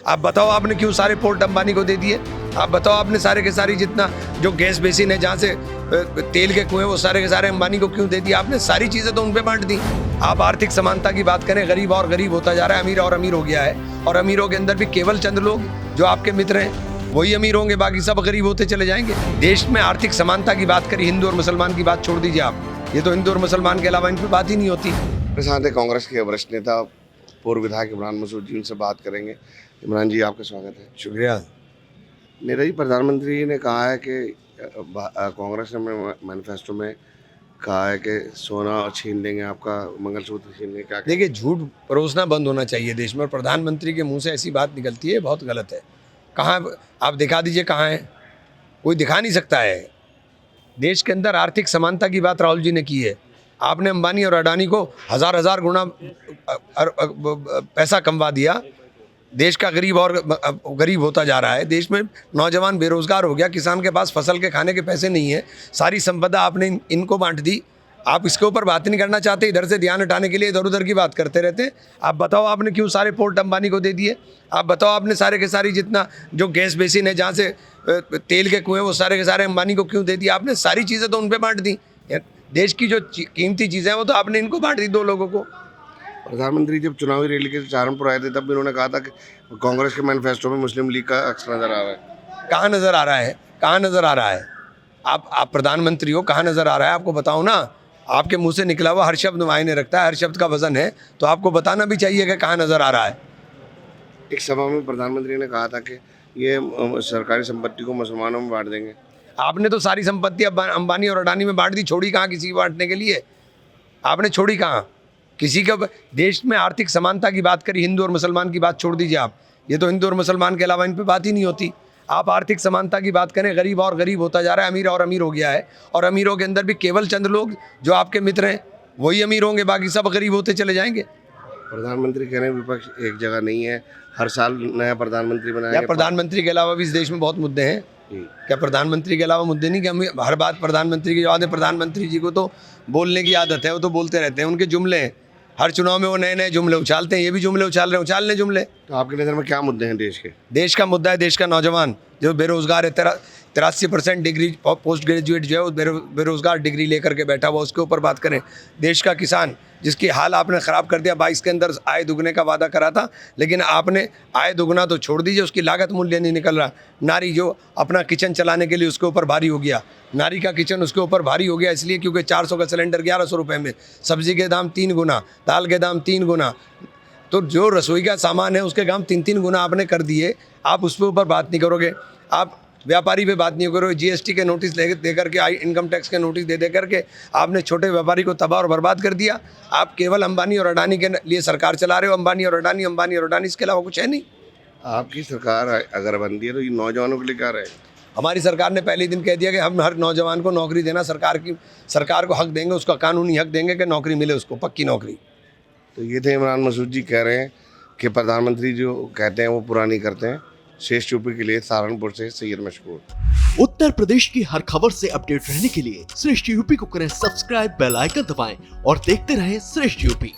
आप बताओ आपने क्यों सारे पोर्ट अंबानी को दे दिए? आप बताओ आपने सारे के सारी जितना जो गैस बेसिन है जहाँ से तेल के कुएं वो सारे के सारे अंबानी को क्यों दे दिया? आपने सारी चीज़ें तो उन पे बांट दी। आप आर्थिक समानता की बात करें, गरीब और गरीब होता जा रहा है, अमीर और अमीर हो गया है, और अमीरों के अंदर भी केवल चंद लोग जो आपके मित्र हैं वही अमीर होंगे, बाकी सब गरीब होते चले जाएंगे। देश में आर्थिक समानता की बात करी, हिंदू और मुसलमान की बात छोड़ दीजिए आप, ये तो हिंदू और मुसलमान के अलावा इन पर बात ही नहीं होती। मेरे साथ है कांग्रेस के वरिष्ठ नेता पूर्व विधायक इमरान मसूद जी, उनसे बात करेंगे। इमरान जी, आपका स्वागत है। शुक्रिया। मेरा ही प्रधानमंत्री ने कहा है कि कांग्रेस ने मैनिफेस्टो में कहा है कि सोना छीन लेंगे, आपका मंगलसूत्र छीन लेंगे। क्या देखिए, झूठ परोसना बंद होना चाहिए देश में, और प्रधानमंत्री के मुंह से ऐसी बात निकलती है, बहुत गलत है। कहाँ आप दिखा दीजिए, कहाँ है? कोई दिखा नहीं सकता है। देश के अंदर आर्थिक समानता की बात राहुल जी ने की है। आपने अंबानी और अडानी को हजार गुना पैसा कमवा दिया। देश का गरीब और गरीब होता जा रहा है। देश में नौजवान बेरोजगार हो गया, किसान के पास फसल के खाने के पैसे नहीं है, सारी संपदा आपने इनको बांट दी। आप इसके ऊपर बात नहीं करना चाहते, इधर से ध्यान हटाने के लिए इधर उधर की बात करते रहते हैं। आप बताओ आपने क्यों सारे पोर्ट अंबानी को दे दिए? आप बताओ आपने सारे के सारी जितना जो गैस बेसिन है जहाँ से तेल के कुएं वो सारे के सारे अंबानी को क्यों दे दिया? आपने सारी चीज़ें तो उन पर बांट दी। देश की जो कीमती चीज़ें हैं वो तो आपने इनको बांट दी, दो लोगों को। प्रधानमंत्री जब चुनावी रैली के सहारनपुर आए थे तब भी उन्होंने कहा था कि कांग्रेस के मैनिफेस्टो में मुस्लिम लीग का अक्स नजर आ रहा है। कहाँ नज़र आ रहा है? कहाँ नज़र आ रहा है? आप प्रधानमंत्री हो, कहाँ नज़र आ रहा है? आपको बताओ ना। आपके मुंह से निकला हुआ हर शब्द मायने रखता है, हर शब्द का वजन है, तो आपको बताना भी चाहिए कि कहाँ नज़र आ रहा है। एक सभा में प्रधानमंत्री ने कहा था कि ये सरकारी संपत्ति को मुसलमानों में बांट देंगे। आपने तो सारी संपत्ति अंबानी और अडानी में बांट दी, छोड़ी कहाँ किसी को बांटने के लिए? आपने छोड़ी कहाँ किसी का? देश में आर्थिक समानता की बात करी, हिंदू और मुसलमान की बात छोड़ दीजिए आप, ये तो हिंदू और मुसलमान के अलावा इन पर बात ही नहीं होती। आप आर्थिक समानता की बात करें, गरीब और गरीब होता जा रहा है, अमीर और अमीर हो गया है, और अमीरों के अंदर भी केवल चंद लोग जो आपके मित्र हैं वही अमीर होंगे, बाकी सब गरीब होते चले जाएंगे। प्रधानमंत्री कह रहे हैं विपक्ष एक जगह नहीं है, हर साल नया प्रधानमंत्री बनाया। क्या प्रधानमंत्री के अलावा भी इस देश में बहुत मुद्दे हैं? क्या प्रधानमंत्री के अलावा मुद्दे नहीं? कि हम हर बात प्रधानमंत्री की जवाब दें? प्रधानमंत्री जी को तो बोलने की आदत है, वो तो बोलते रहते हैं, उनके जुमले हैं। हर चुनाव में वो नए नए जुमले उछालते हैं, ये भी जुमले उछाल रहे हैं, उछालने जुमले। तो आपकी नज़र में क्या मुद्दे हैं देश के? देश का मुद्दा है देश का नौजवान जो बेरोजगार है। 83% डिग्री पोस्ट ग्रेजुएट जो है वो बेरोजगार डिग्री लेकर के बैठा हुआ, उसके ऊपर बात करें। देश का किसान जिसकी हाल आपने ख़राब कर दिया। 22 के अंदर आय दुगने का वादा करा था, लेकिन आपने आय दुगना तो छोड़ दीजिए, उसकी लागत मूल्य नहीं निकल रहा। नारी जो अपना किचन चलाने के लिए उसके ऊपर भारी हो गया, नारी का किचन उसके ऊपर भारी हो गया, इसलिए क्योंकि 400 का सिलेंडर 1100 रुपये में, सब्जी के दाम 3 गुना, दाल के दाम 3 गुना, तो जो रसोई का सामान है उसके दाम 3-3 गुना आपने कर दिए। आप उस पर ऊपर बात नहीं करोगे, आप व्यापारी पे बात नहीं करोगे। जीएसटी के नोटिस दे करके, इनकम टैक्स के नोटिस दे करके आपने छोटे व्यापारी को तबाह और बर्बाद कर दिया। आप केवल अंबानी और अडानी के लिए सरकार चला रहे हो, अंबानी और अडानी, इसके अलावा कुछ है नहीं। आपकी सरकार अगर बनती है तो ये नौजवानों के लिए क्या रहेगा? हमारी सरकार ने पहले दिन कह दिया कि हम हर नौजवान को नौकरी देना, सरकार को हक देंगे, उसका कानूनी हक देंगे कि नौकरी मिले उसको, पक्की नौकरी। तो ये थे इमरान मसूद जी, कह रहे हैं कि प्रधानमंत्री जो कहते हैं वो पूरा नहीं करते हैं। शेष यूपी के लिए सहारनपुर से सैयद मशकूर। उत्तर प्रदेश की हर खबर से अपडेट रहने के लिए श्रेष्ठ यूपी को करें सब्सक्राइब, बेल आइकन दबाएं और देखते रहें श्रेष्ठ यूपी।